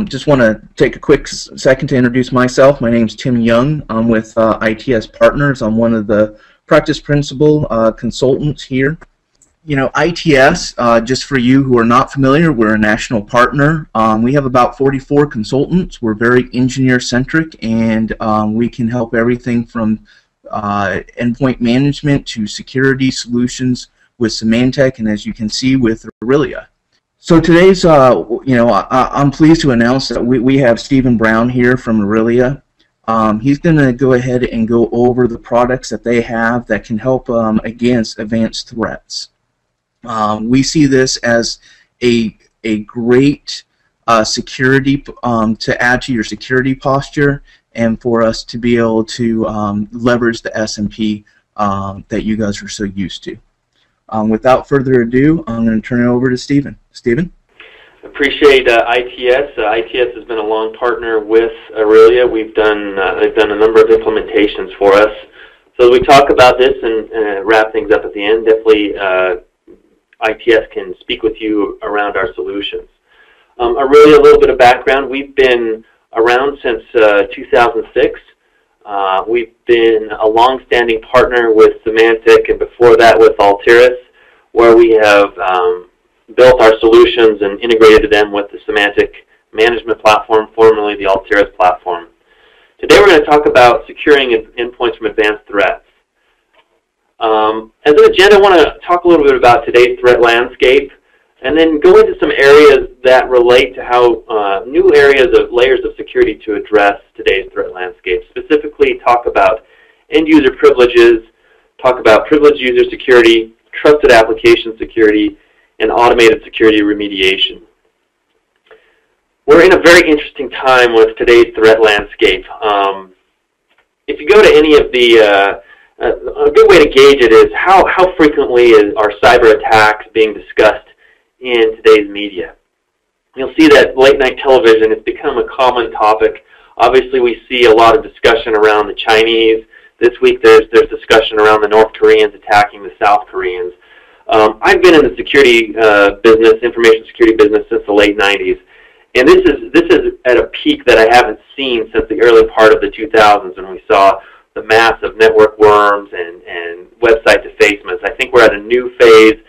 Just want to take a quick second to introduce myself. My name's Tim Young. I'm with ITS Partners. I'm one of the practice principal consultants here. You know, ITS, just for you who are not familiar, we're a national partner. We have about 44 consultants. We're very engineer-centric, and we can help everything from endpoint management to security solutions with Symantec, and as you can see, with Arellia. So today's, I'm pleased to announce that we have Stephen Brown here from Arellia. He's going to go ahead and go over the products that they have that can help against advanced threats. We see this as a great security to add to your security posture, and for us to be able to leverage the S&P that you guys are so used to. Without further ado, I'm going to turn it over to Stephen. Stephen? Appreciate ITS. ITS has been a long partner with Arellia. They've done a number of implementations for us. So as we talk about this and wrap things up at the end, definitely ITS can speak with you around our solutions. Arellia, a little bit of background. We've been around since 2006. We've been a long-standing partner with Symantec, and before that with Authorization, where we have built our solutions and integrated them with the Symantec management platform, formerly the Authorization platform. Today we're going to talk about securing endpoints from advanced threats. As an agenda, I want to talk a little bit about today's threat landscape, and then go into some areas that relate to how new layers of security to address today's threat landscape. Specifically, talk about end-user privileges, talk about privileged user security, trusted application security, and automated security remediation. We're in a very interesting time with today's threat landscape. If you go to any of the, a good way to gauge it is how frequently are cyber attacks being discussed in today's media. You'll see that late night television has become a common topic. Obviously, we see a lot of discussion around the Chinese. This week there's discussion around the North Koreans attacking the South Koreans. I've been in the security business, information security business, since the late 90s. And this is at a peak that I haven't seen since the early part of the 2000s, when we saw the massive network worms and website defacements. I think we're at a new phase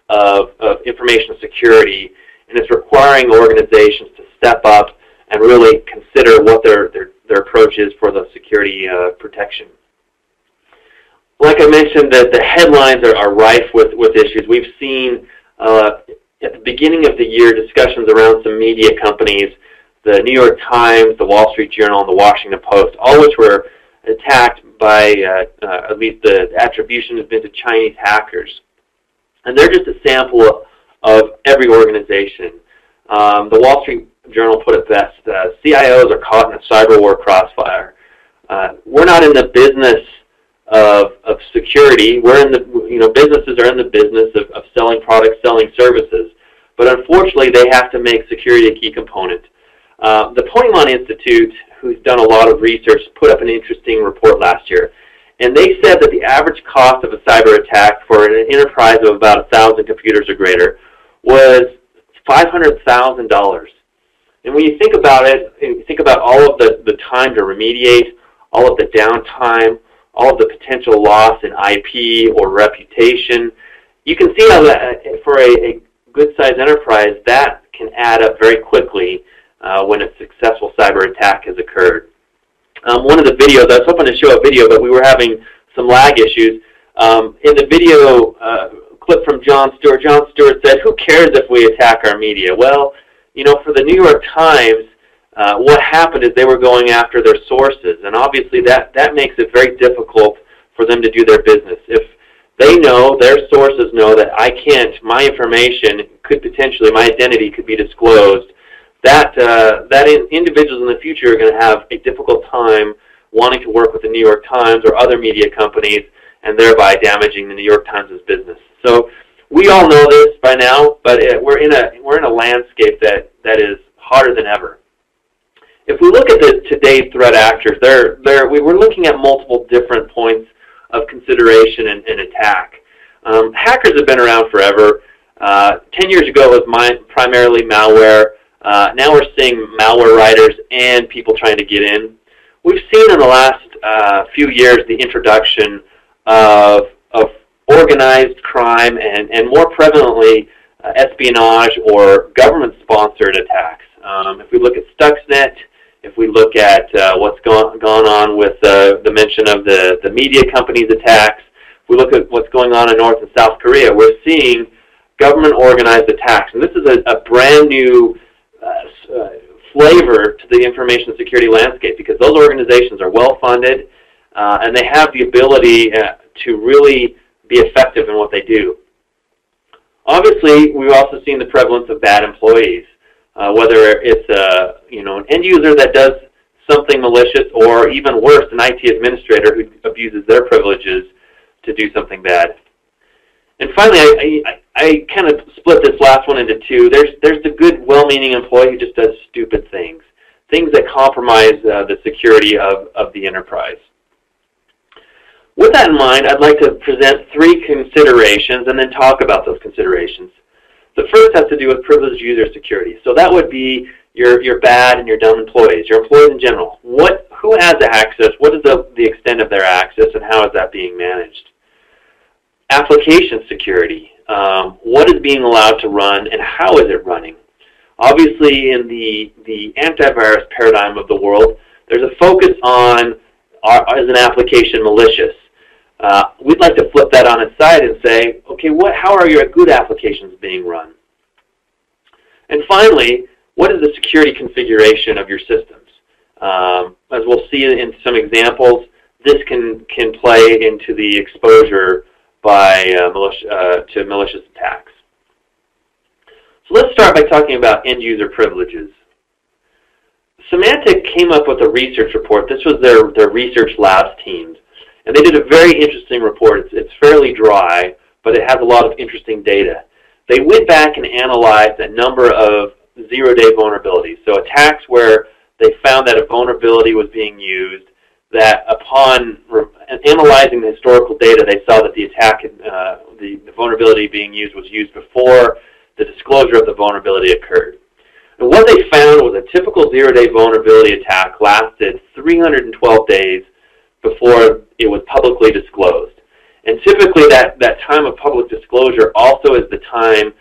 of information security, and it's requiring organizations to step up and really consider what their approach is for the security protection. Like I mentioned, the headlines are rife with issues. We've seen at the beginning of the year discussions around some media companies, the New York Times, the Wall Street Journal, and the Washington Post, all which were attacked by, at least the attribution has been to Chinese hackers. And they're just a sample of every organization. The Wall Street Journal put it best, CIOs are caught in a cyber war crossfire. We're not in the business of security. We're in the, businesses are in the business of selling products, selling services. But unfortunately, they have to make security a key component. The Ponemon Institute, who's done a lot of research, put up an interesting report last year. And they said that the average cost of a cyber attack for an enterprise of about 1,000 computers or greater was $500,000. And when you think about it, and you think about all of the time to remediate, all of the downtime, all of the potential loss in IP or reputation, you can see how that, for a good-sized enterprise, that can add up very quickly when a successful cyber attack has occurred. One of the videos, I was hoping to show a video, but we were having some lag issues. In the video clip from Jon Stewart said, "Who cares if we attack our media?" Well, for the New York Times, what happened is they were going after their sources, and obviously that makes it very difficult for them to do their business. If they know, their sources know that my information could potentially, my identity could be disclosed, that individuals in the future are going to have a difficult time wanting to work with the New York Times or other media companies, and thereby damaging the New York Times' business. So we all know this by now, but we're in a landscape that is harder than ever. If we look at today's threat actors, we're looking at multiple different points of consideration and attack. Hackers have been around forever. 10 years ago, it was primarily malware. Now we're seeing malware writers and people trying to get in. We've seen in the last few years the introduction of organized crime and more prevalently espionage or government-sponsored attacks. If we look at Stuxnet, if we look at what's gone on with the mention of the media companies' attacks, if we look at what's going on in North and South Korea, we're seeing government-organized attacks. And this is a brand new flavor to the information security landscape because those organizations are well-funded and they have the ability to really be effective in what they do. Obviously, we've also seen the prevalence of bad employees, whether it's an end user that does something malicious or even worse, an IT administrator who abuses their privileges to do something bad. And finally, I kind of split this last one into two. There's the good, well-meaning employee who just does stupid things that compromise the security of the enterprise. With that in mind, I'd like to present three considerations and then talk about those considerations. The first has to do with privileged user security. So that would be your bad and your dumb employees, your employees in general. Who has access? What is the extent of their access, and how is that being managed? Application security. What is being allowed to run, and how is it running? Obviously, in the antivirus paradigm of the world, there's a focus on is an application malicious. We'd like to flip that on its side and say, okay, how are your good applications being run? And finally, what is the security configuration of your systems? As we'll see in some examples, this can play into the exposure by to malicious attacks. So let's start by talking about end-user privileges. Symantec came up with a research report. This was their research labs teams. And they did a very interesting report. It's fairly dry, but it has a lot of interesting data. They went back and analyzed a number of zero-day vulnerabilities. So attacks where they found that a vulnerability was being used, that upon analyzing the historical data, they saw that the attack, the vulnerability being used was used before the disclosure of the vulnerability occurred. And what they found was a typical zero-day vulnerability attack lasted 312 days before it was publicly disclosed. And typically that time of public disclosure also is the time,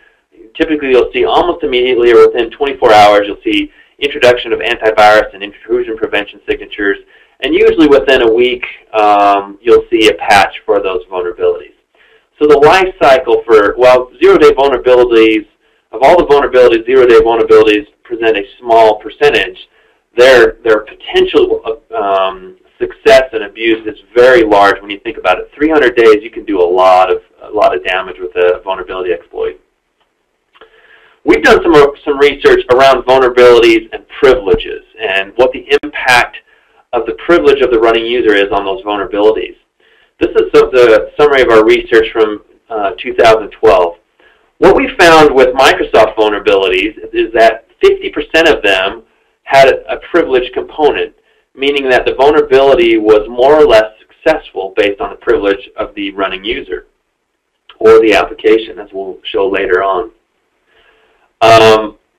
typically you'll see almost immediately or within 24 hours, you'll see introduction of antivirus and intrusion prevention signatures, and usually within a week you'll see a patch for those vulnerabilities. So the life cycle for, well, zero-day vulnerabilities, of all the vulnerabilities, zero-day vulnerabilities present a small percentage. Their potential success and abuse is very large when you think about it. 300 days, you can do a lot of damage with a vulnerability exploit. We've done some research around vulnerabilities and privileges and what the impact of the privilege of the running user is on those vulnerabilities. This is the summary of our research from 2012. What we found with Microsoft vulnerabilities is that 50% of them had a privilege component, meaning that the vulnerability was more or less successful based on the privilege of the running user or the application, as we'll show later on.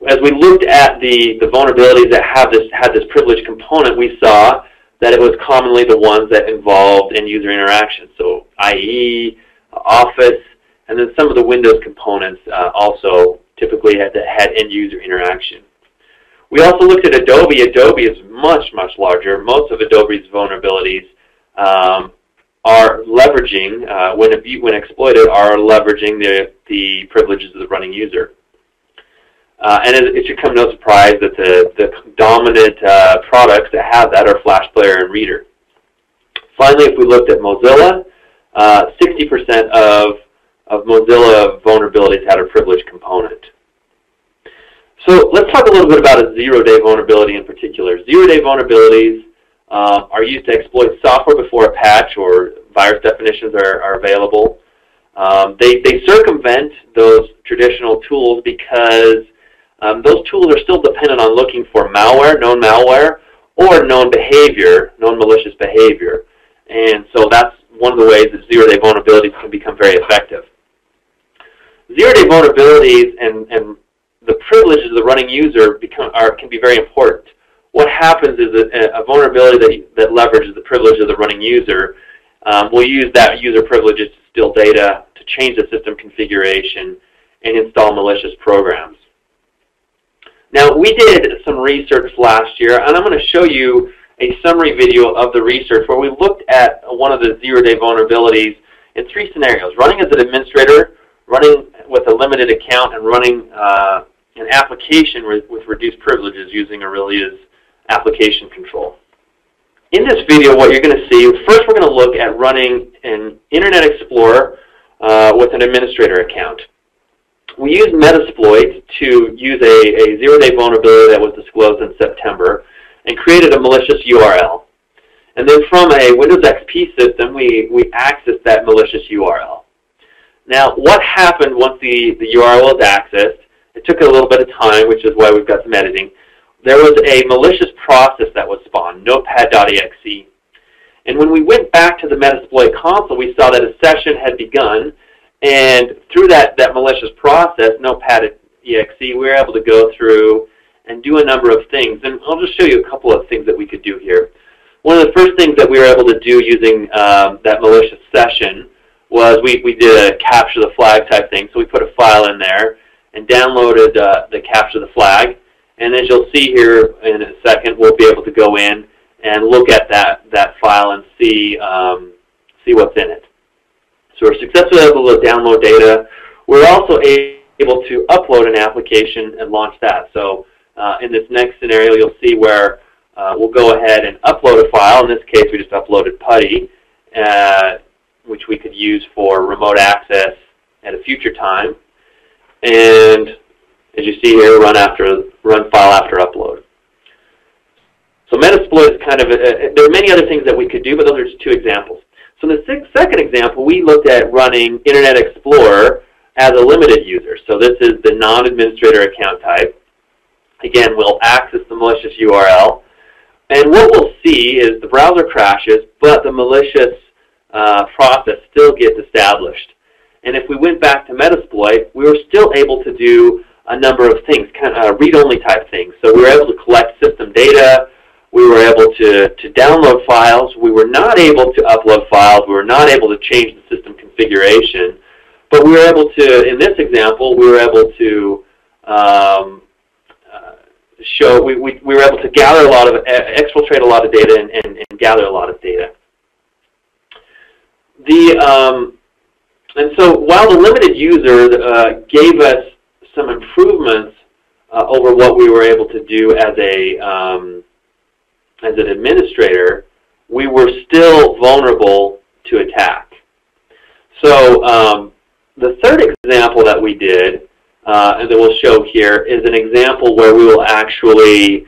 As we looked at the vulnerabilities that had this privilege component, we saw that it was commonly the ones that involved end-user interaction, so IE, Office, and then some of the Windows components also typically had end-user interaction. We also looked at Adobe. Adobe is much, much larger. Most of Adobe's vulnerabilities are leveraging, when exploited, are leveraging the privileges of the running user. And it should come no surprise that the dominant products that have that are Flash Player and Reader. Finally, if we looked at Mozilla, 60% of Mozilla vulnerabilities had a privilege component. So let's talk a little bit about a zero-day vulnerability in particular. Zero-day vulnerabilities are used to exploit software before a patch or virus definitions are available. They circumvent those traditional tools because those tools are still dependent on looking for malware, or known behavior, known malicious behavior. And so that's one of the ways that zero-day vulnerabilities can become very effective. Zero-day vulnerabilities and the privileges of the running user can be very important. What happens is that a vulnerability that leverages the privilege of the running user will use that user privileges to steal data, to change the system configuration, and install malicious programs. Now, we did some research last year, and I'm going to show you a summary video of the research where we looked at one of the zero-day vulnerabilities in 3 scenarios: running as an administrator, running with a limited account, and running an application with reduced privileges using Arellia's application control. In this video, what you're going to see, first we're going to look at running an Internet Explorer with an administrator account. We used Metasploit to use a zero-day vulnerability that was disclosed in September and created a malicious URL. And then from a Windows XP system, we accessed that malicious URL. Now, what happened once the URL was accessed? It took a little bit of time, which is why we've got some editing. There was a malicious process that was spawned, notepad.exe. And when we went back to the Metasploit console, we saw that a session had begun. And through that malicious process, notepad.exe, we were able to go through and do a number of things. And I'll just show you a couple of things that we could do here. One of the first things that we were able to do using that malicious session was we did a capture the flag type thing. So we put a file in there and downloaded the capture the flag. And as you'll see here in a second, we'll be able to go in and look at that file and see what's in it. So we're successfully able to download data. We're also able to upload an application and launch that. So in this next scenario, you'll see where we'll go ahead and upload a file. In this case, we just uploaded PuTTY, which we could use for remote access at a future time. And as you see here, run file after upload. So Metasploit is kind of, there are many other things that we could do, but those are just 2 examples. So in the second example, we looked at running Internet Explorer as a limited user. So this is the non-administrator account type. Again, we'll access the malicious URL. And what we'll see is the browser crashes, but the malicious process still gets established. And if we went back to Metasploit, we were still able to do a number of things, kind of read-only type things. So we were able to collect system data. We were able to download files. We were not able to upload files. We were not able to change the system configuration. But we were able to, in this example, we were able to we were able to gather a lot of, exfiltrate a lot of data and gather a lot of data. And so while the limited user gave us some improvements over what we were able to do as an administrator, we were still vulnerable to attack. So the third example that we did, and that we'll show here, is an example where we will actually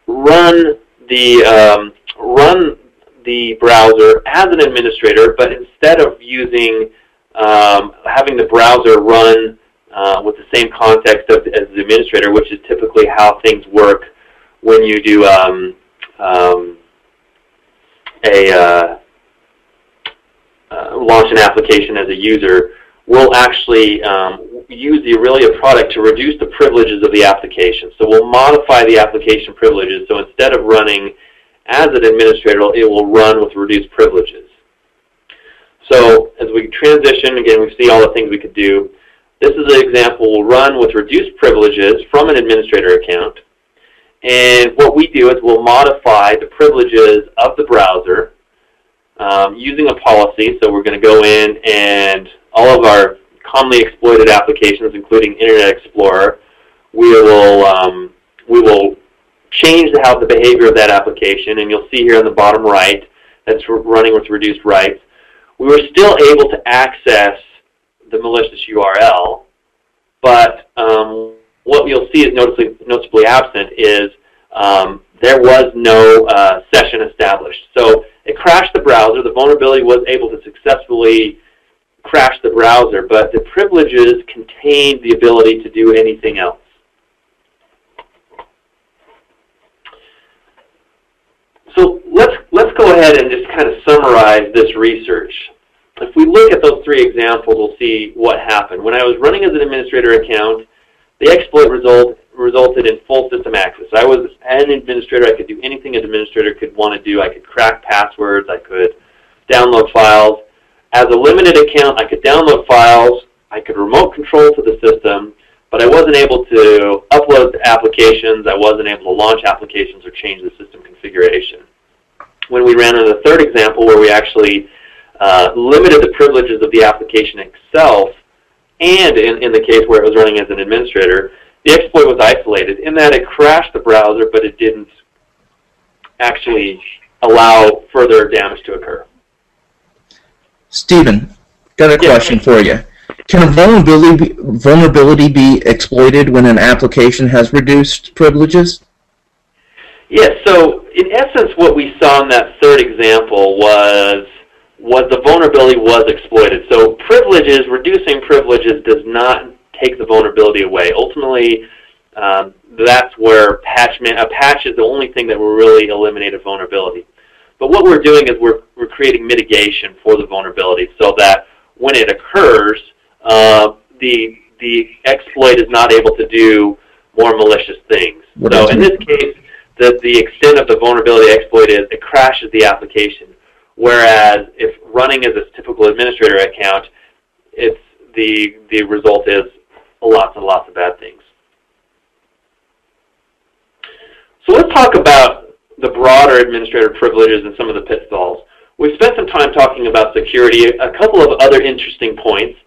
run the browser as an administrator, but instead of using having the browser run with the same context as the administrator, which is typically how things work when you do launch an application as a user, we'll actually use the Arellia product to reduce the privileges of the application. So we'll modify the application privileges. So instead of running as an administrator, it will run with reduced privileges. So as we transition, again, we see all the things we could do. This is an example. We'll run with reduced privileges from an administrator account. And what we do is we'll modify the privileges of the browser using a policy. So we're going to go in and all of our commonly exploited applications, including Internet Explorer, we will change how the behavior of that application. And you'll see here on the bottom right, that's running with reduced rights. We were still able to access the malicious URL, but what you'll see is noticeably absent is there was no session established. So it crashed the browser. The vulnerability was able to successfully crash the browser, but the privileges contained the ability to do anything else. So let's go ahead and just kind of summarize this research. If we look at those 3 examples, we'll see what happened. When I was running as an administrator account, The exploit resulted in full system access. I was an administrator. I could do anything an administrator could want to do. I could crack passwords. I could download files. As a limited account, I could download files. I could remote control to the system, but I wasn't able to upload applications. I wasn't able to launch applications or change the system configuration. When we ran in the third example where we actually limited the privileges of the application itself, and in the case where it was running as an administrator, the exploit was isolated in that it crashed the browser, but it didn't actually allow further damage to occur. Stephen, got a question for you. Can a vulnerability be exploited when an application has reduced privileges? Yes, so in essence what we saw in that third example was the vulnerability was exploited. So privileges, reducing privileges does not take the vulnerability away. Ultimately, that's where a patch is the only thing that will really eliminate a vulnerability. But what we're doing is we're creating mitigation for the vulnerability so that when it occurs, the exploit is not able to do more malicious things. So in this case, the extent of the vulnerability exploit is it crashes the application. Whereas if running as a typical administrator account, the result is lots and lots of bad things. So let's talk about the broader administrator privileges and some of the pitfalls. We've spent some time talking about security. A couple of other interesting points.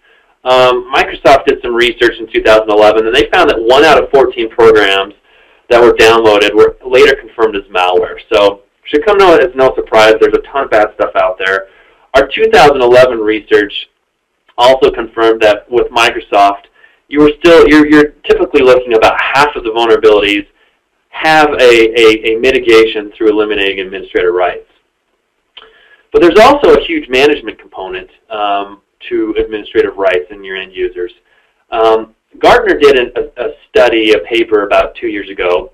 Microsoft did some research in 2011, and they found that 1 out of 14 programs that were downloaded were later confirmed as malware. So it should come as no surprise. There's a ton of bad stuff out there. Our 2011 research also confirmed that with Microsoft, you're typically looking about half of the vulnerabilities have a mitigation through eliminating administrator rights. But there's also a huge management component to administrative rights in your end users. Gartner did a study, a paper about 2 years ago,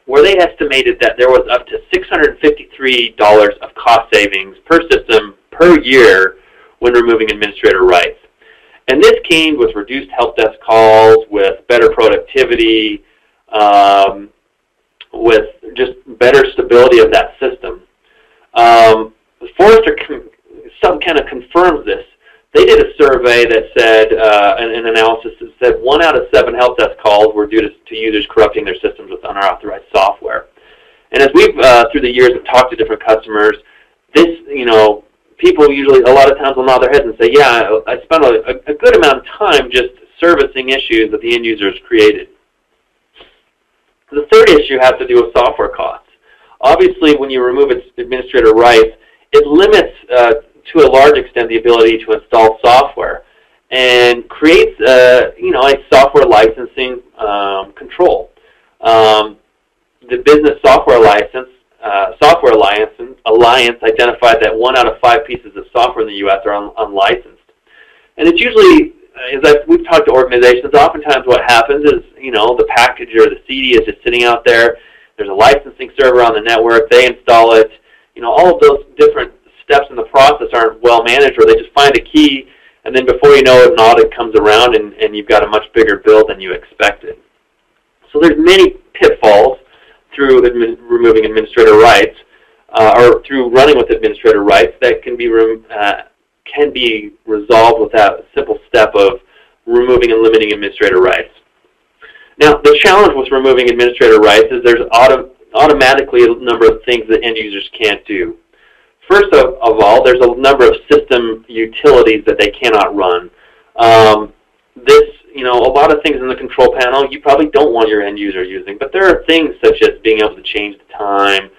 where they estimated that there was up to $653 of cost savings per system per year when removing administrator rights. And this came with reduced help desk calls, with better productivity, with just better stability of that system. Forrester kind of confirms this. They did a survey that said, an analysis that said 1 out of 7 help desk calls were due to users corrupting their systems with unauthorized software. And as we've, through the years, have talked to different customers, this, people usually, a lot of times will nod their heads and say, yeah, I spent a good amount of time just servicing issues that the end users created. The third issue has to do with software costs. Obviously, when you remove administrator rights, it limits, to a large extent, the ability to install software and creates, a software licensing control. The Business Software Alliance identified that 1 out of 5 pieces of software in the U.S. are unlicensed. And it's usually, we've talked to organizations, oftentimes what happens is, the package or the CD is just sitting out there. There's a licensing server on the network. They install it. All of those different steps in the process aren't well managed, or they just find a key, and then before you know it, an audit comes around, and you've got a much bigger bill than you expected. So there's many pitfalls through removing administrator rights, or through running with administrator rights that can be resolved without a simple step of removing and limiting administrator rights. Now, the challenge with removing administrator rights is there's automatically a number of things that end users can't do. First of all, there's a number of system utilities that they cannot run. A lot of things in the control panel you probably don't want your end user using, but there are things such as being able to change the time,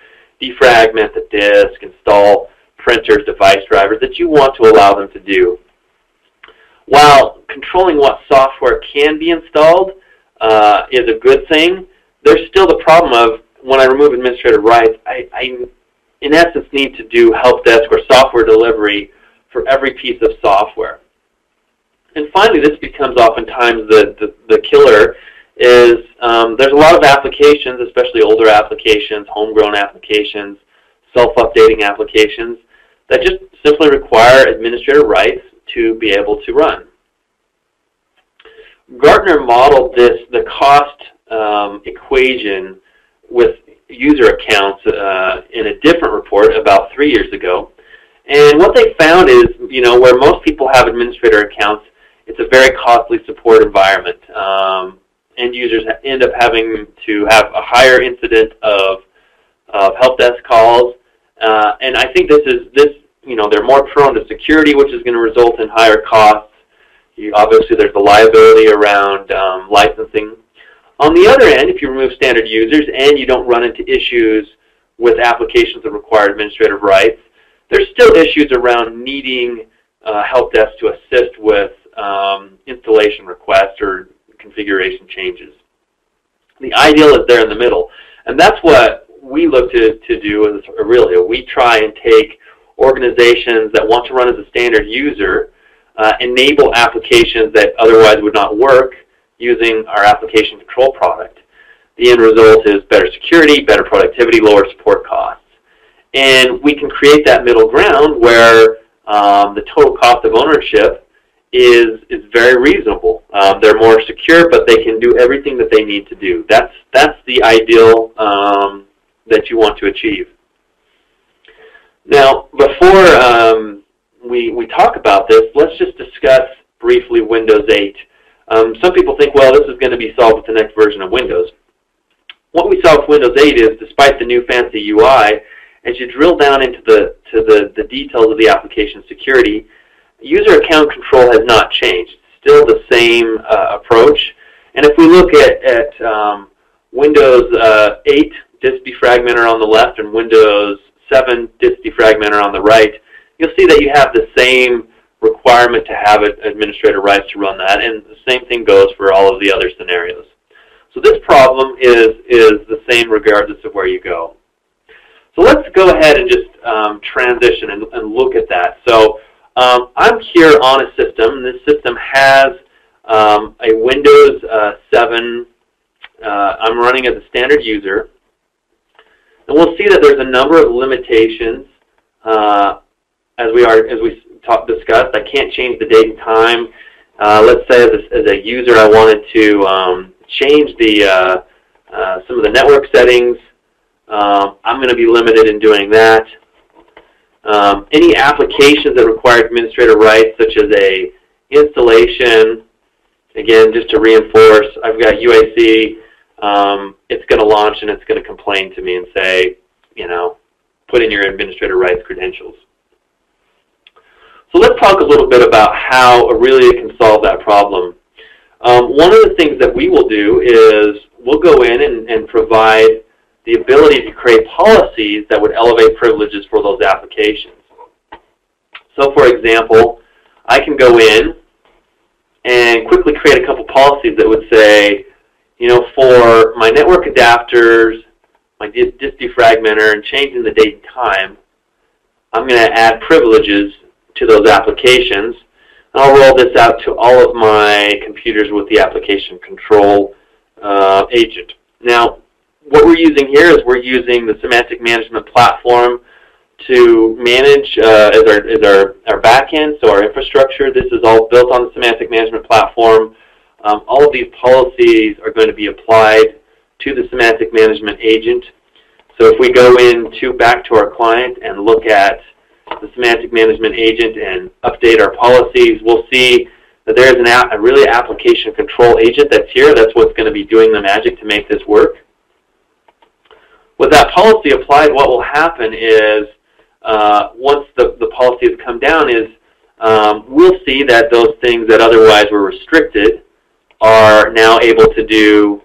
defragment the disk, install printers, device drivers that you want to allow them to do. While controlling what software can be installed is a good thing, there's still the problem of when I remove administrative rights, I in essence need to do help desk or software delivery for every piece of software. And finally, this becomes oftentimes the killer is there's a lot of applications, especially older applications, homegrown applications, self-updating applications, that just simply require administrator rights to be able to run. Gartner modeled the cost equation with user accounts in a different report about 3 years ago. And what they found is, where most people have administrator accounts, it's a very costly support environment. End users end up having to have a higher incident of help desk calls, and I think they're more prone to security, which is going to result in higher costs. Obviously, there's the liability around licensing. On the other end, if you remove standard users and you don't run into issues with applications that require administrative rights, there's still issues around needing help desk to assist with installation requests or configuration changes. The ideal is there in the middle, and that's what we look to do as Arellia. We try and take organizations that want to run as a standard user, enable applications that otherwise would not work using our application control product. The end result is better security, better productivity, lower support costs. And we can create that middle ground where the total cost of ownership is very reasonable. They're more secure, but they can do everything that they need to do. That's the ideal that you want to achieve. Now, before we talk about this, let's just discuss briefly Windows 8. Some people think, well, this is going to be solved with the next version of Windows. What we saw with Windows 8 is, despite the new fancy UI, as you drill down into the details of the application security, user account control has not changed. Still the same approach. And if we look at Windows 8 disk defragmenter on the left and Windows 7 disk defragmenter on the right, you'll see that you have the same requirement to have administrator rights to run that, and the same thing goes for all of the other scenarios. So this problem is the same regardless of where you go. So let's go ahead and just transition and look at that. So I'm here on a system. This system has a Windows 7. I'm running as a standard user. And we'll see that there's a number of limitations as we discussed. I can't change the date and time. Let's say as a user I wanted to change some of the network settings. I'm going to be limited in doing that. Any applications that require administrator rights, such as a installation, again, just to reinforce, I've got UAC. It's going to launch and it's going to complain to me and say, put in your administrator rights credentials. So let's talk a little bit about how Arellia can solve that problem. One of the things that we will do is we'll go in and provide the ability to create policies that would elevate privileges for those applications. So for example, I can go in and quickly create a couple policies that would say, for my network adapters, my disk defragmenter, and changing the date and time, I'm going to add privileges to those applications. And I'll roll this out to all of my computers with the application control agent. Now, what we're using here is we're using the semantic management platform to manage as our backend, so our infrastructure. This is all built on the semantic management platform. All of these policies are going to be applied to the semantic management agent. So if we go back to our client and look at the semantic management agent and update our policies, we'll see that there is a really application control agent that's here. That's what's going to be doing the magic to make this work. With that policy applied, what will happen is once the policy has come down is we'll see that those things that otherwise were restricted are now able to do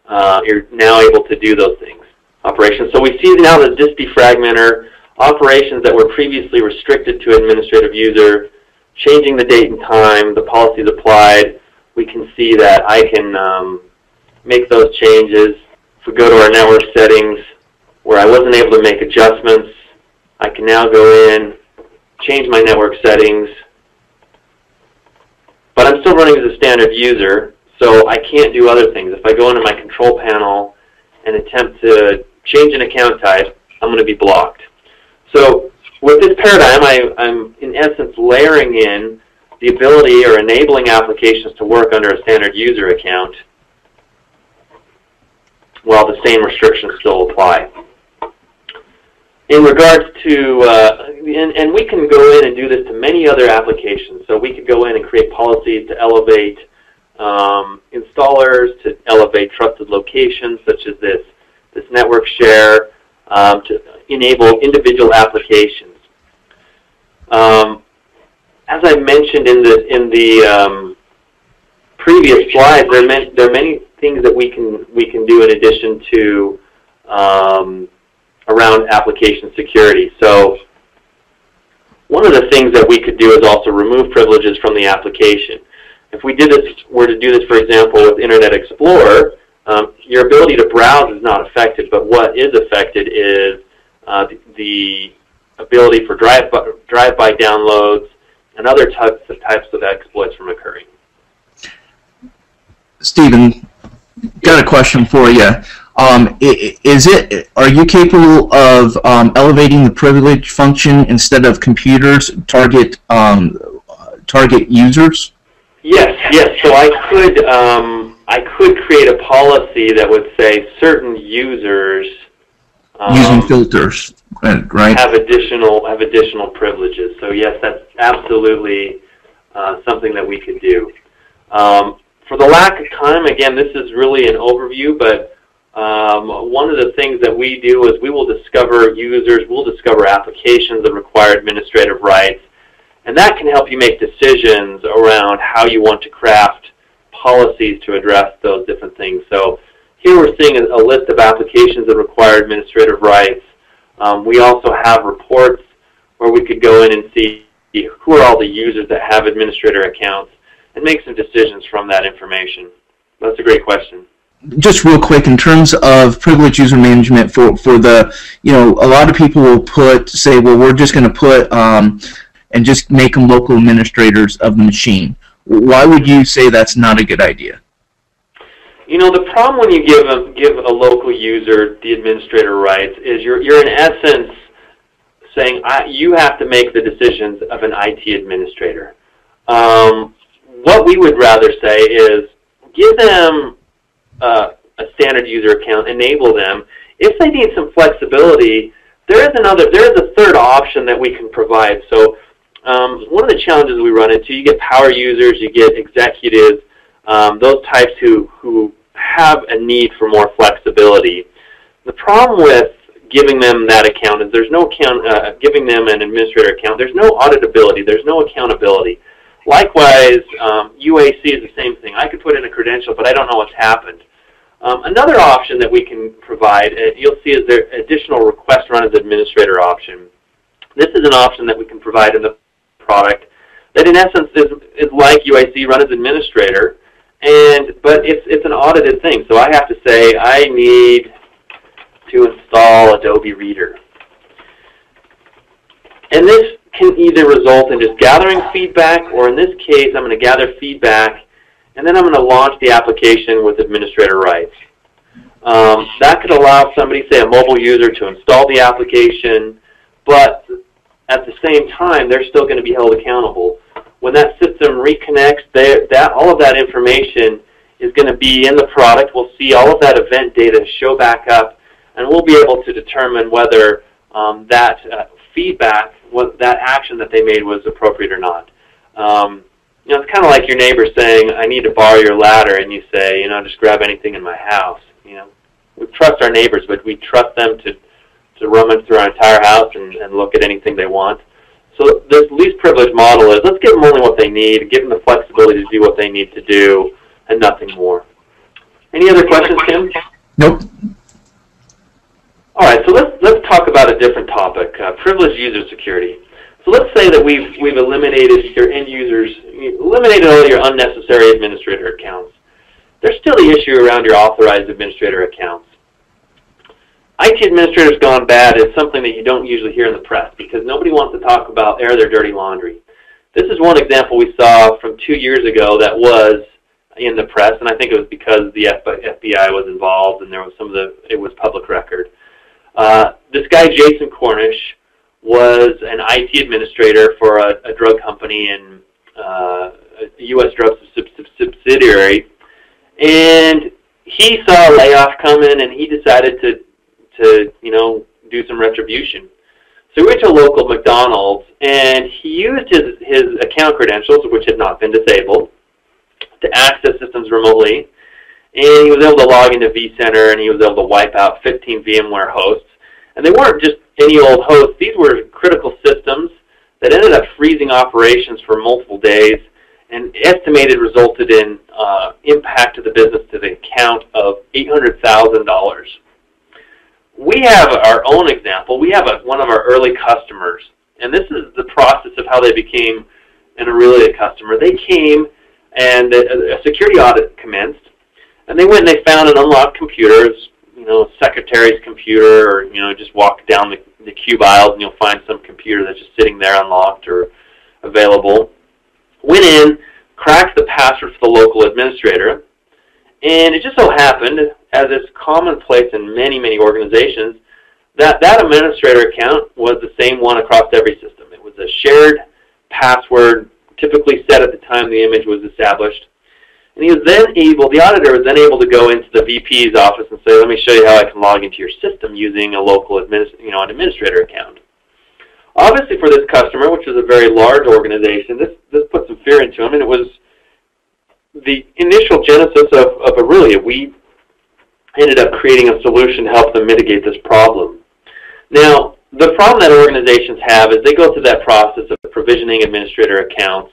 those things. Operations. So we see now the disk defragmenter operations that were previously restricted to administrative user, changing the date and time, the policies applied. We can see that I can make those changes. If we go to our network settings, where I wasn't able to make adjustments, I can now go in, change my network settings, but I'm still running as a standard user, so I can't do other things. If I go into my control panel and attempt to change an account type, I'm going to be blocked. So with this paradigm, I'm in essence layering in the ability or enabling applications to work under a standard user account while the same restrictions still apply. In regards to, and we can go in and do this to many other applications. So we could go in and create policies to elevate installers, to elevate trusted locations such as this network share, to enable individual applications. As I mentioned in the previous slides, there are many things that we can do in addition to around application security. So one of the things that we could do is also remove privileges from the application. If we were to do this, for example, with Internet Explorer, your ability to browse is not affected, but what is affected is the ability for drive-by downloads and other types of exploits from occurring. Stephen, got a question for you. Are you capable of elevating the privilege function instead of computers target users? Yes. So I could create a policy that would say certain users using filters, right? Have additional privileges. So yes, that's absolutely something that we could do. For the lack of time, again, this is really an overview, but one of the things that we do is we will discover users, we'll discover applications that require administrative rights, and that can help you make decisions around how you want to craft policies to address those different things. So here we're seeing a list of applications that require administrative rights. We also have reports where we could go in and see who are all the users that have administrator accounts and make some decisions from that information. That's a great question. Just real quick, in terms of privileged user management for the, a lot of people will say, well, we're just going to put and just make them local administrators of the machine. Why would you say that's not a good idea? The problem when you give a local user the administrator rights is you're in essence saying you have to make the decisions of an IT administrator. What we would rather say is give them a standard user account, enable them. If they need some flexibility, there is a third option that we can provide. So one of the challenges we run into, you get power users, you get executives, those types who have a need for more flexibility. The problem with giving them that account is there's no giving them an administrator account. There's no auditability. There's no accountability. Likewise, UAC is the same thing. I could put in a credential, but I don't know what's happened. Another option that we can provide, you'll see, is the additional request run as administrator option. This is an option that we can provide in the product that in essence is like UAC, run as administrator, but it's an audited thing. So I have to say I need to install Adobe Reader. And this can either result in just gathering feedback, or in this case I'm going to gather feedback and then I'm going to launch the application with administrator rights. That could allow somebody, say a mobile user, to install the application, but at the same time they're still going to be held accountable. When that system reconnects, all of that information is going to be in the product. We'll see all of that event data show back up, and we'll be able to determine whether that feedback, that action that they made was appropriate or not. It's kind of like your neighbor saying, I need to borrow your ladder, and you say, just grab anything in my house. We trust our neighbors, but we trust them to rummage through our entire house and look at anything they want. So this least privilege model is, let's give them only what they need, give them the flexibility to do what they need to do, and nothing more. Any other questions, Tim? Nope. All right, so let's talk about a different topic, privileged user security. So let's say that we've eliminated your end users, eliminated all your unnecessary administrator accounts. There's still the issue around your authorized administrator accounts. IT administrators gone bad is something that you don't usually hear in the press because nobody wants to talk about air their dirty laundry. This is one example we saw from 2 years ago that was in the press, and I think it was because the FBI was involved and there was it was public record. This guy, Jason Cornish, was an IT administrator for a drug company in a U.S. drug subsidiary, and he saw a layoff coming, and he decided to do some retribution. So he went to a local McDonald's, and he used his account credentials, which had not been disabled, to access systems remotely. And he was able to log into vCenter, and he was able to wipe out 15 VMware hosts. And they weren't just any old hosts. These were critical systems that ended up freezing operations for multiple days, and estimated resulted in impact to the business to the account of $800,000. We have our own example. We have one of our early customers, and this is the process of how they became an Arellia customer. They came, and a security audit commenced, and they went and they found an unlocked computer, secretary's computer, or just walk down the cube aisles and you'll find some computer that's just sitting there unlocked or available. Went in, cracked the password for the local administrator, and it just so happened, as is commonplace in many, many organizations, that administrator account was the same one across every system. It was a shared password, typically set at the time the image was established. And he was then able, the auditor was then able to go into the VP's office and say, let me show you how I can log into your system using a local an administrator account. Obviously for this customer, which is a very large organization, this put some fear into him, and it was the initial genesis of Arellia. We ended up creating a solution to help them mitigate this problem. Now, the problem that organizations have is they go through that process of provisioning administrator accounts,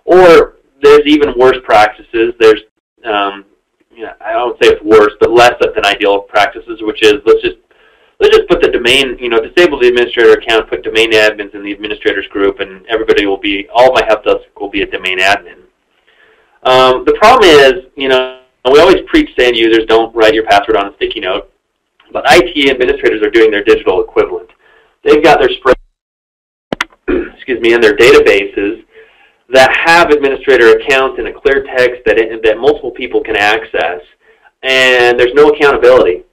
or there's even worse practices. There's, I don't say it's worse, but less than ideal practices, which is let's just put the domain, disable the administrator account, put domain admins in the administrators group, and everybody will be, all my help desk will be a domain admin. The problem is, we always preach to end users, don't write your password on a sticky note, but IT administrators are doing their digital equivalent. They've got their in their databases that have administrator accounts in a clear text that multiple people can access, and there's no accountability.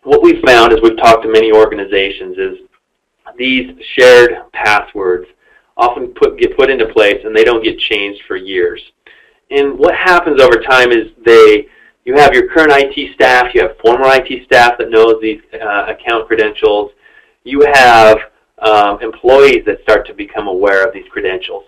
What we've found, as we've talked to many organizations, is these shared passwords often get put into place, and they don't get changed for years. And what happens over time is you have your current IT staff, you have former IT staff that knows these account credentials, you have employees that start to become aware of these credentials.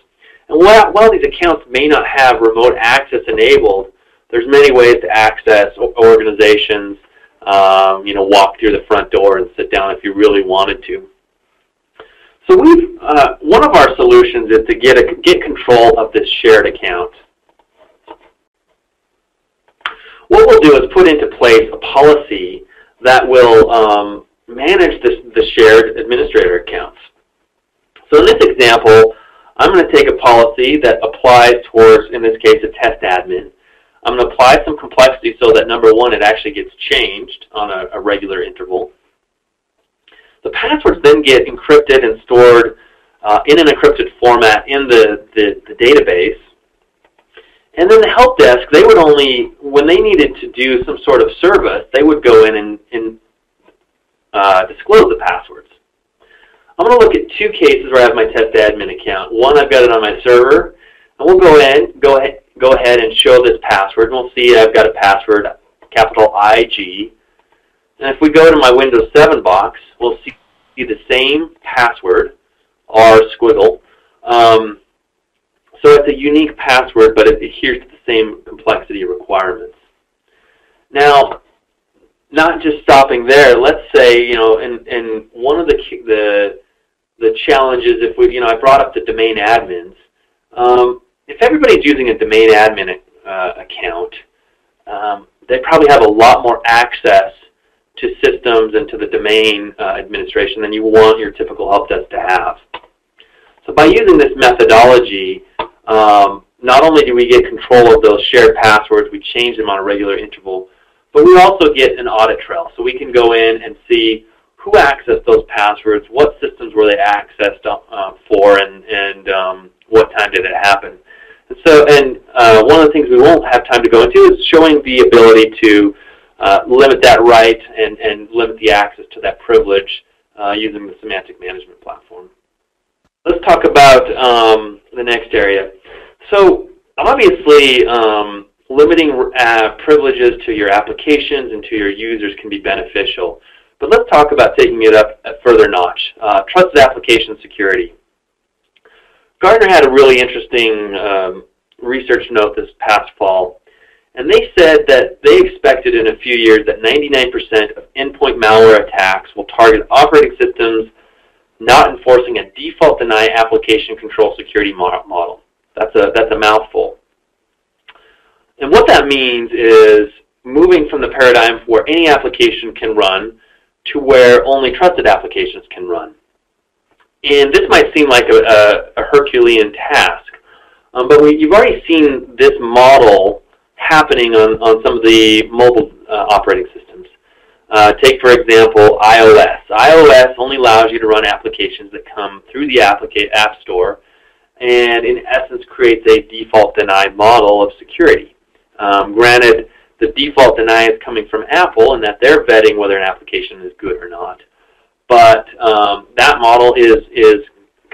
And while these accounts may not have remote access enabled, there's many ways to access organizations, walk through the front door and sit down if you really wanted to. So one of our solutions is to get control of this shared account. What we'll do is put into place a policy that will manage the shared administrator accounts. So in this example, I'm going to take a policy that applies towards, in this case, a test admin. I'm going to apply some complexity so that, number one, it actually gets changed on a regular interval. The passwords then get encrypted and stored in an encrypted format in the database. And then the help desk, they would only, when they needed to do some sort of service, they would go in and disclose the passwords. I'm going to look at two cases where I have my test admin account. One, I've got it on my server, and we'll go ahead and show this password, and we'll see I've got a password, capital IG. And if we go to my Windows 7 box, we'll see the same password, R squiggle. So it's a unique password, but it adheres to the same complexity requirements. Now, not just stopping there, let's say, and one of the challenges, if I brought up the domain admins, if everybody's using a domain admin account, they probably have a lot more access to systems and to the domain administration than you want your typical help desk to have. So by using this methodology, not only do we get control of those shared passwords, we change them on a regular interval, but we also get an audit trail. So we can go in and see who accessed those passwords, what systems were they accessed for, and what time did it happen. And so, one of the things we won't have time to go into is showing the ability to limit that right and limit the access to that privilege using the semantic management platform. Let's talk about the limiting privileges to your applications and to your users can be beneficial. But let's talk about taking it up a further notch. Trusted application security. Gartner had a really interesting research note this past fall, and they said that they expected in a few years that 99% of endpoint malware attacks will target operating systems not enforcing a default deny application control security model. That's a mouthful. And what that means is moving from the paradigm where any application can run to where only trusted applications can run. And this might seem like a Herculean task, but you've already seen this model happening on some of the mobile operating systems. Take, for example, iOS. iOS only allows you to run applications that come through the App Store, and in essence creates a default denied model of security. Granted, the default deny is coming from Apple and that they're vetting whether an application is good or not. But that model is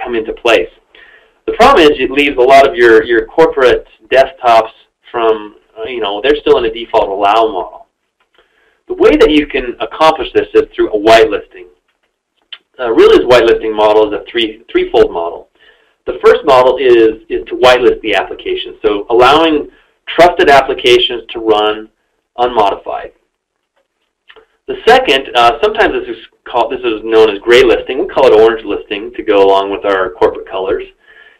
come into place. The problem is it leaves a lot of your corporate desktops from, they're still in a default allow model. The way that you can accomplish this is through a whitelisting. Really, this whitelisting model is a threefold model. The first model is to whitelist the application, so allowing trusted applications to run unmodified. The second, sometimes this is known as gray listing. We call it orange listing to go along with our corporate colors.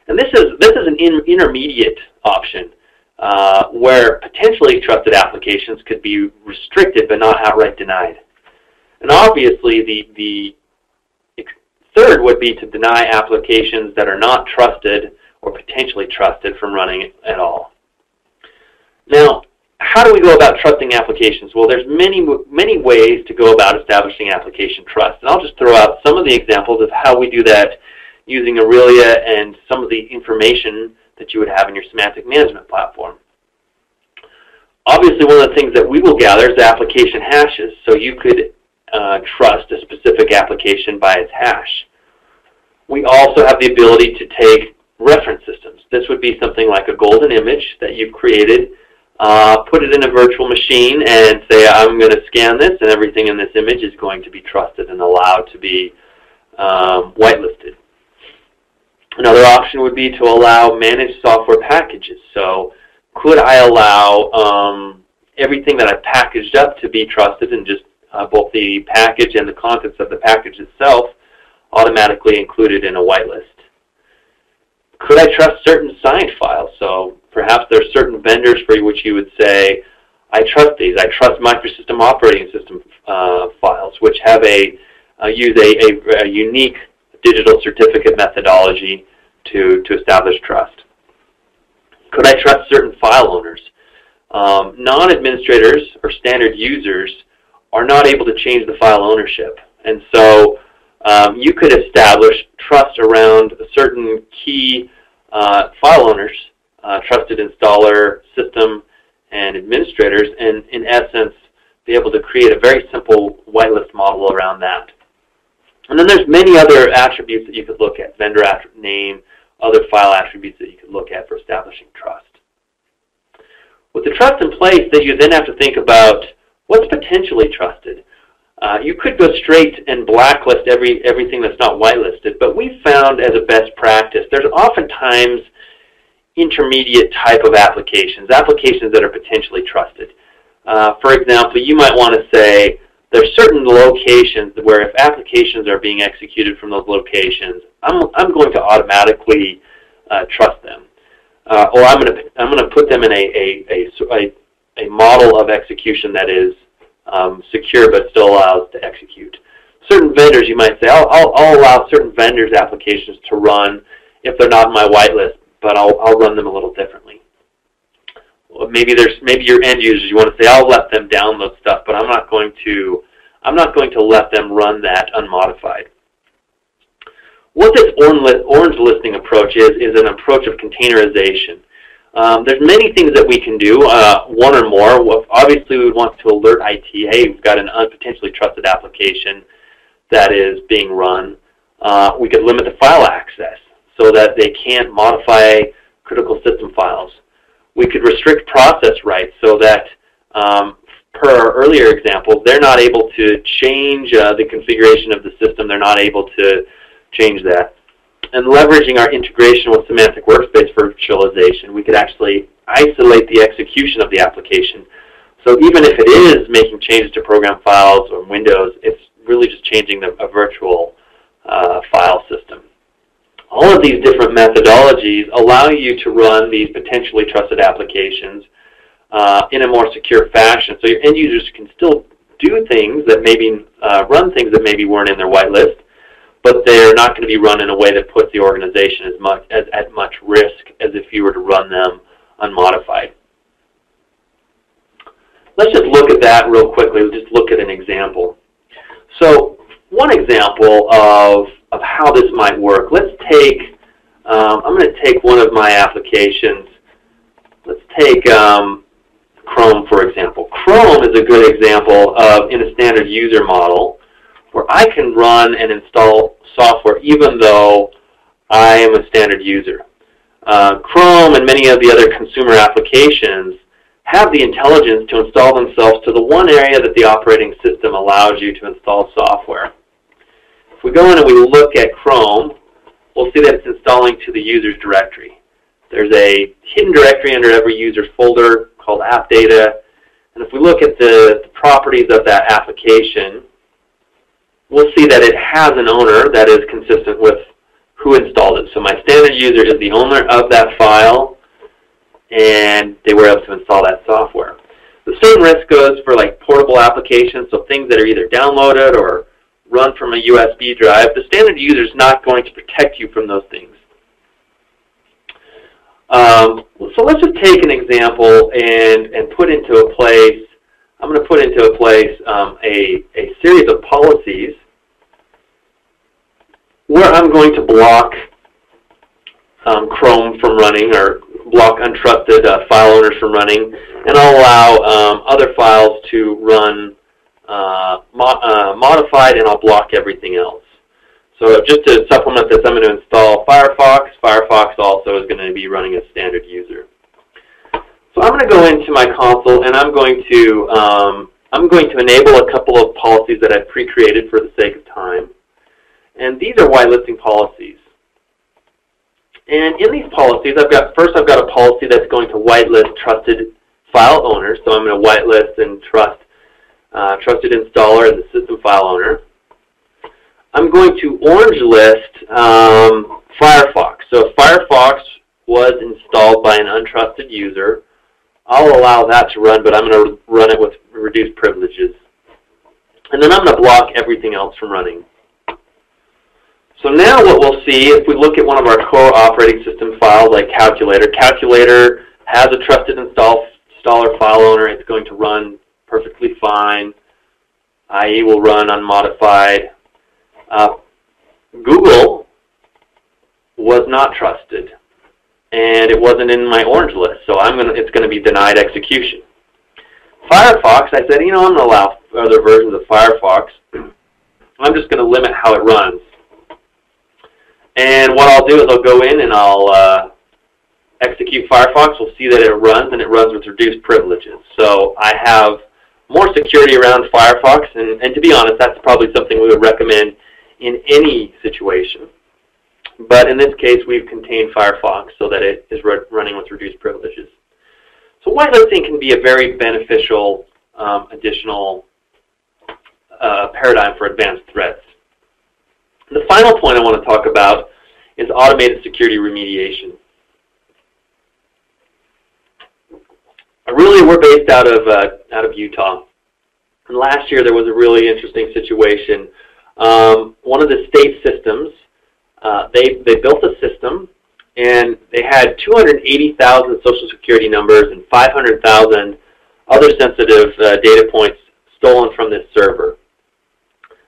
And this is an intermediate option where potentially trusted applications could be restricted but not outright denied. And obviously the third would be to deny applications that are not trusted or potentially trusted from running at all. Now, how do we go about trusting applications? Well, there's many ways to go about establishing application trust. And I'll just throw out some of the examples of how we do that using Arellia and some of the information that you would have in your semantic management platform. Obviously, one of the things that we will gather is application hashes, so you could trust a specific application by its hash. We also have the ability to take reference systems. This would be something like a golden image that you've created, put it in a virtual machine and say, I'm going to scan this and everything in this image is going to be trusted and allowed to be whitelisted. Another option would be to allow managed software packages. So could I allow everything that I've packaged up to be trusted and just both the package and the contents of the package itself automatically included in a whitelist? Could I trust certain signed files? So perhaps there are certain vendors for which you would say, I trust these. I trust microsystem operating system files, which have use a unique digital certificate methodology to establish trust. Could I trust certain file owners? Non-administrators or standard users are not able to change the file ownership. And so you could establish trust around certain key file owners, trusted installer, system, and administrators, and in essence be able to create a very simple whitelist model around that. And then there's many other attributes that you could look at, vendor name, other file attributes that you could look at for establishing trust. With the trust in place, then you then have to think about what's potentially trusted. You could go straight and blacklist everything that's not whitelisted, but we've found as a best practice, there's oftentimes intermediate type of applications that are potentially trusted. For example, you might want to say there's certain locations where if applications are being executed from those locations, I'm going to automatically trust them, or I'm going to put them in a model of execution that is secure but still allows to execute. Certain vendors, you might say, I'll allow certain vendors' applications to run if they're not in my whitelist, but I'll run them a little differently. Maybe your end users, you want to say, I'll let them download stuff, but I'm not going to let them run that unmodified. What this orange listing approach is an approach of containerization. There's many things that we can do, one or more. Obviously, we would want to alert IT, hey, we've got an potentially trusted application that is being run. We could limit the file access so that they can't modify critical system files. We could restrict process rights so that, per our earlier examples, they're not able to change the configuration of the system. They're not able to change that. And leveraging our integration with semantic workspace virtualization, we could actually isolate the execution of the application. So even if it is making changes to program files or Windows, it's really just changing a virtual file system. All of these different methodologies allow you to run these potentially trusted applications in a more secure fashion. So your end users can still do things that maybe, run things that maybe weren't in their whitelist, but they're not going to be run in a way that puts the organization at much risk as if you were to run them unmodified. Let's just look at that real quickly. We'll just look at an example. So one example of how this might work, let's take, I'm going to take one of my applications. Let's take Chrome, for example. Chrome is a good example of, in a standard user model, where I can run and install software even though I am a standard user. Chrome and many of the other consumer applications have the intelligence to install themselves to the one area that the operating system allows you to install software. If we go in and we look at Chrome, we'll see that it's installing to the user's directory. There's a hidden directory under every user's folder called app data. And if we look at the properties of that application, we'll see that it has an owner that is consistent with who installed it. So my standard user is the owner of that file, and they were able to install that software. The same risk goes for like portable applications, so things that are either downloaded or run from a USB drive. The standard user is not going to protect you from those things. So let's just take an example and put into a place, I'm going to put into a place a series of policies where I'm going to block Chrome from running, or block untrusted file owners from running, and I'll allow other files to run modified, and I'll block everything else. So just to supplement this, I'm going to install Firefox. Firefox also is going to be running as standard user. So I'm going to go into my console, and I'm going to enable a couple of policies that I've pre-created for the sake of time. And these are whitelisting policies. And in these policies, first I've got a policy that's going to whitelist trusted file owners. So I'm going to whitelist and trusted installer and the system file owner. I'm going to orange list Firefox. So if Firefox was installed by an untrusted user, I'll allow that to run, but I'm going to run it with reduced privileges. And then I'm going to block everything else from running. So now what we'll see, if we look at one of our core operating system files like Calculator, Calculator has a trusted installer file owner. It's going to run perfectly fine. IE will run unmodified. Google was not trusted, and it wasn't in my orange list, so it's going to be denied execution. Firefox, I said, I'm going to allow other versions of Firefox. I'm just going to limit how it runs. And what I'll do is I'll go in and I'll execute Firefox. We'll see that it runs, and it runs with reduced privileges. So I have more security around Firefox, and to be honest, that's probably something we would recommend in any situation. But in this case, we've contained Firefox so that it is running with reduced privileges. So whitelisting can be a very beneficial additional paradigm for advanced threats. The final point I want to talk about is automated security remediation. Really, we're based out of Utah. And last year there was a really interesting situation. One of the state systems, they built a system, and they had 280,000 social security numbers and 500,000 other sensitive data points stolen from this server.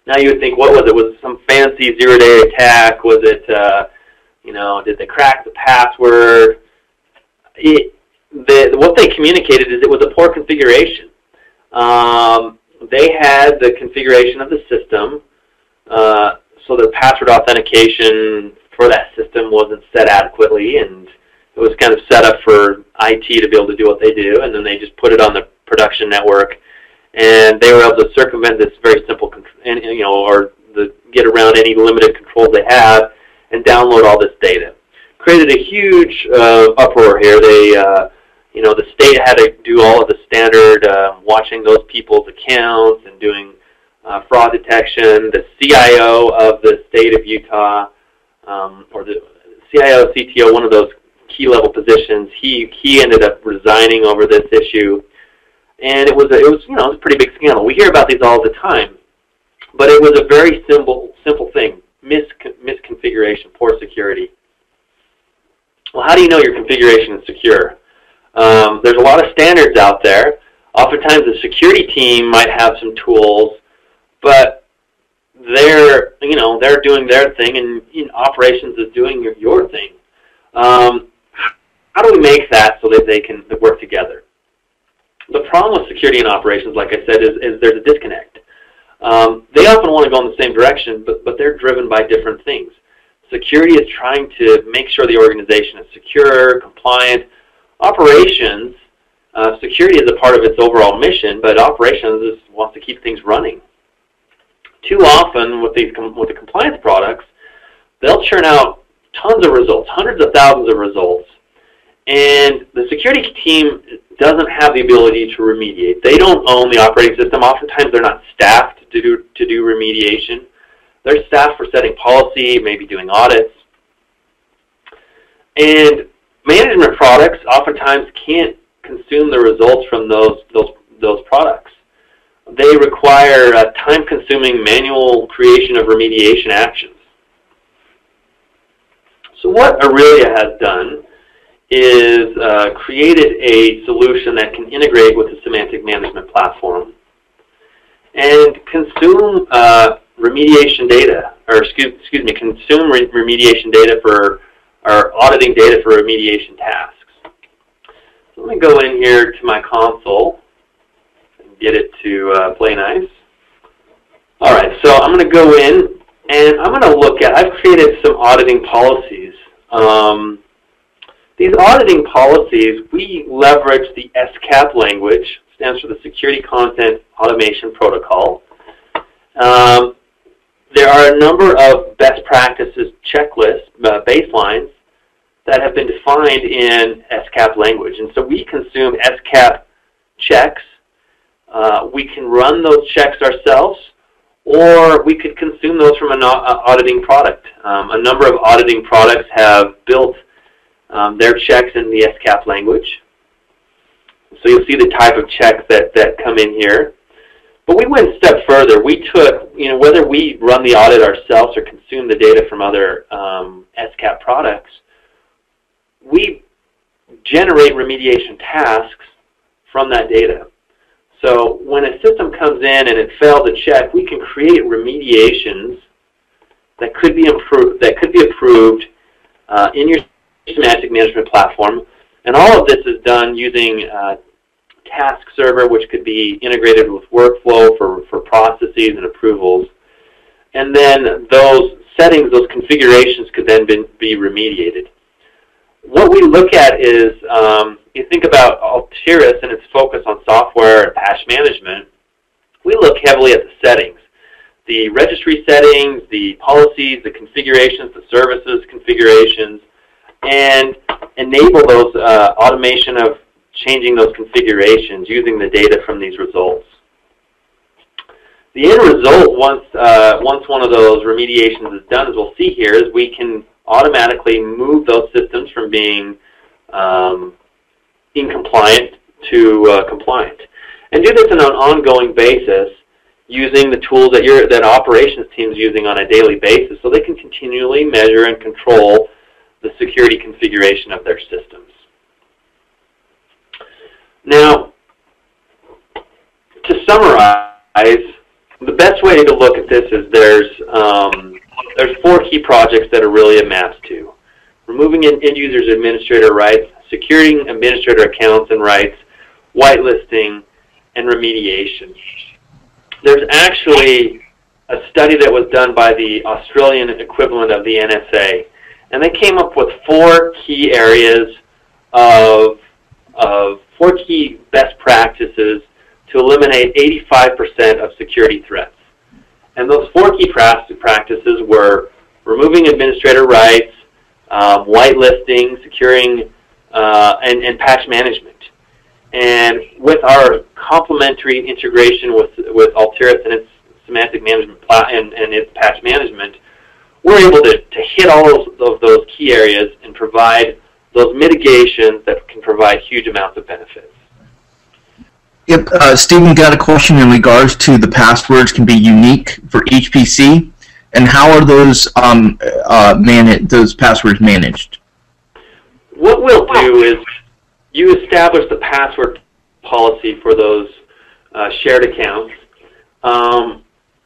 Now you would think, what was it? Was it some fancy zero-day attack? Was it, did they crack the password? What they communicated is it was a poor configuration. They had the configuration of the system, so the password authentication for that system wasn't set adequately, and it was kind of set up for IT to be able to do what they do, and then they just put it on the production network, and they were able to circumvent this very simple, or get around any limited controls they have, and download all this data. Created a huge uproar here. They, the state had to do all of the standard watching those people's accounts and doing fraud detection. The CIO of the state of Utah, or the CIO, CTO, one of those key level positions, he ended up resigning over this issue, and it was a pretty big scandal. We hear about these all the time, but it was a very simple thing: misconfiguration, poor security. Well, how do you know your configuration is secure? There's a lot of standards out there. Oftentimes, the security team might have some tools, but they're doing their thing, and operations is doing your thing. How do we make that so that they can work together? The problem with security and operations, like I said, is there's a disconnect. They often want to go in the same direction, but they're driven by different things. Security is trying to make sure the organization is secure, compliant. Operations, security is a part of its overall mission, but operations wants to keep things running. Too often with the compliance products, they'll churn out tons of results, hundreds of thousands of results, and the security team doesn't have the ability to remediate. They don't own the operating system. Oftentimes they're not staffed to do remediation. They're staffed for setting policy, maybe doing audits. And management products oftentimes can't consume the results from those products. They require a time-consuming manual creation of remediation actions. So what Arellia has done is created a solution that can integrate with the semantic management platform and consume remediation data, or excuse me, consume remediation data for, or auditing data for remediation tasks. So let me go in here to my console and get it to play nice. All right, so I'm going to go in and I'm going to look at, I've created some auditing policies. These auditing policies, we leverage the SCAP language, stands for the Security Content Automation Protocol. There are a number of best practices checklists, baselines, that have been defined in SCAP language. And so we consume SCAP checks. We can run those checks ourselves, or we could consume those from an auditing product. A number of auditing products have built their checks in the SCAP language. So you'll see the type of checks that come in here. But we went a step further. We took, whether we run the audit ourselves or consume the data from other SCAP products, we generate remediation tasks from that data. So when a system comes in and it failed a check, we can create remediations that could be approved in your semantic management platform. And all of this is done using task server, which could be integrated with workflow for processes and approvals. And then those settings, those configurations could then be remediated. What we look at is, you think about Altiris and its focus on software and patch management, we look heavily at the settings. The registry settings, the policies, the configurations, the services configurations, and enable those automation of changing those configurations using the data from these results. The end result, once one of those remediations is done, as we'll see here, is we can automatically move those systems from being incompliant to compliant. And do this on an ongoing basis using the tools that operations teams using on a daily basis, so they can continually measure and control the security configuration of their systems. Now, to summarize, the best way to look at this is there's 4 key projects that Arellia maps to: removing end users' administrator rights, securing administrator accounts and rights, whitelisting, and remediation. There's actually a study that was done by the Australian equivalent of the NSA, and they came up with 4 key areas of four key best practices to eliminate 85% of security threats. And those four key practices were removing administrator rights, whitelisting, securing, and patch management. And with our complementary integration with Altiris and its semantic management and its patch management, we're able to hit all of those key areas and provide those mitigations that can provide huge amounts of benefits. Yep, Stephen got a question in regards to the passwords can be unique for each PC, and how are those those passwords managed? What we'll do is you establish the password policy for those shared accounts.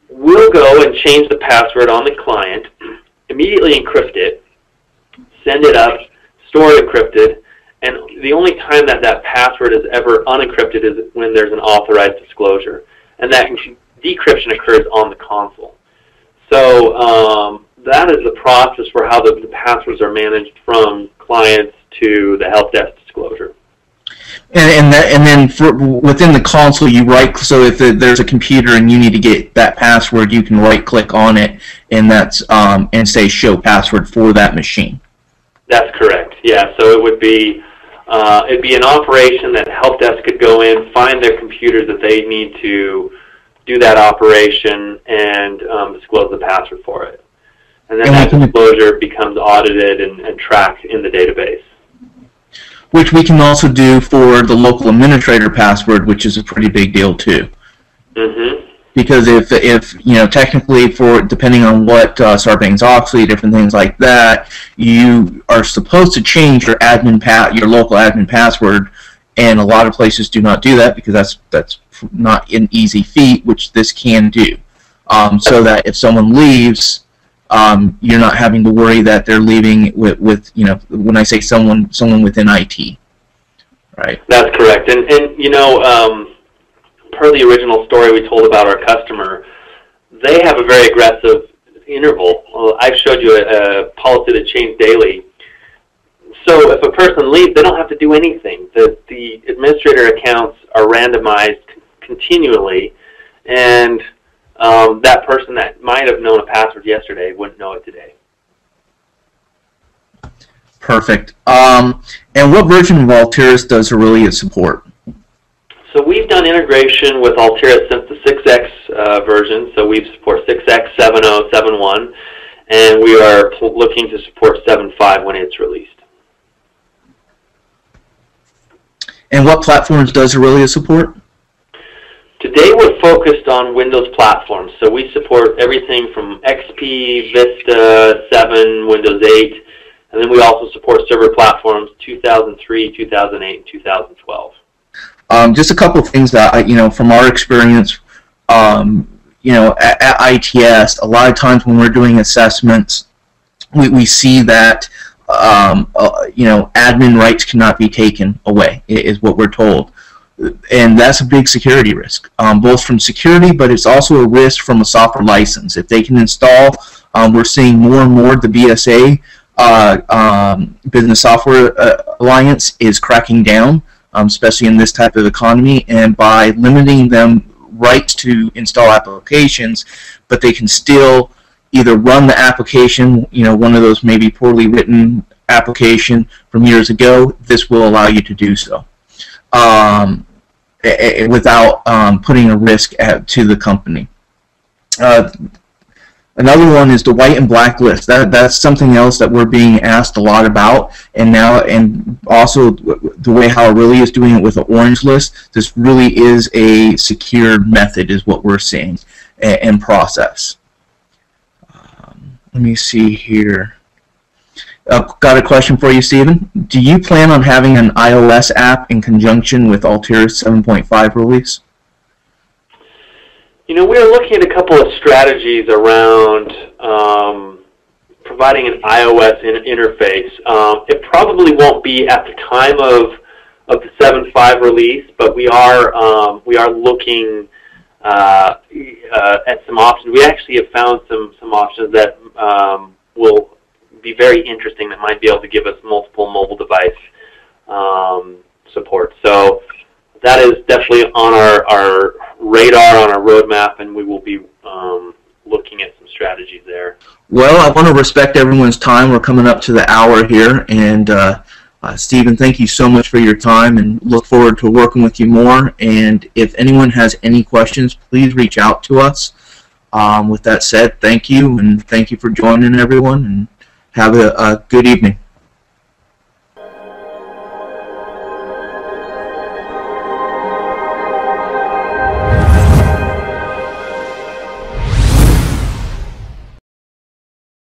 We'll go and change the password on the client, immediately encrypt it, send it up, store it encrypted, and the only time that that password is ever unencrypted is when there's an authorized disclosure. And that decryption occurs on the console. So that is the process for how the passwords are managed from clients to the help desk disclosure. And then within the console, you so if there's a computer and you need to get that password, you can right-click on it, and that's and say show password for that machine. That's correct. Yeah. So it would be it'd be an operation that help desk could go in, find their computers that they need to do that operation, and disclose the password for it. And then that disclosure becomes audited and tracked in the database. Which we can also do for the local administrator password, which is a pretty big deal too. Mm-hmm. Because if you know, technically, depending on what Sarbanes-Oxley, different things like that, you are supposed to change your local admin password, and a lot of places do not do that because that's not an easy feat, which this can do. So that if someone leaves, you're not having to worry that they're leaving with you know, when I say someone within IT, right? That's correct. And you know, per the original story we told about our customer, they have a very aggressive interval. Well, I've showed you a policy that changed daily. So if a person leaves, they don't have to do anything. The administrator accounts are randomized continually, and that person that might have known a password yesterday wouldn't know it today. Perfect. And what version of Altiris does Arellia support? So we've done integration with Altiris since the 6X version. So we support 6X, 7.0, 7.1, and we are looking to support 7.5 when it's released. And what platforms does Arellia support? Today we're focused on Windows platforms. So we support everything from XP, Vista, 7, Windows 8, and then we also support server platforms 2003, 2008, and 2012. Just a couple of things that, you know, from our experience, you know, at ITS, a lot of times when we're doing assessments, we see that, you know, admin rights cannot be taken away, is what we're told. And that's a big security risk, both from security, but it's also a risk from a software license. If they can install, we're seeing more and more the BSA, Business Software Alliance, is cracking down, especially in this type of economy, and by limiting them rights to install applications, but they can still either run the application, you know, one of those maybe poorly written application from years ago, this will allow you to do so. Without putting a risk to the company. Another one is the white and black list. That's something else that we're being asked a lot about, and now, and also the way how Arellia is doing it with the orange list. This really is a secure method, is what we're seeing, and process. Let me see here. Got a question for you, Stephen. Do you plan on having an iOS app in conjunction with Altiris 7.5 release? You know, we're looking at a couple of strategies around providing an iOS interface. It probably won't be at the time of the 7.5 release, but we are looking at some options. We actually have found some options that will be very interesting, that might be able to give us multiple mobile device support. our radar, on our roadmap, and we will be looking at some strategies there. Well, I want to respect everyone's time. We're coming up to the hour here, and Stephen, thank you so much for your time, and look forward to working with you more. And if anyone has any questions, please reach out to us. With that said, thank you, and thank you for joining everyone, and have a good evening.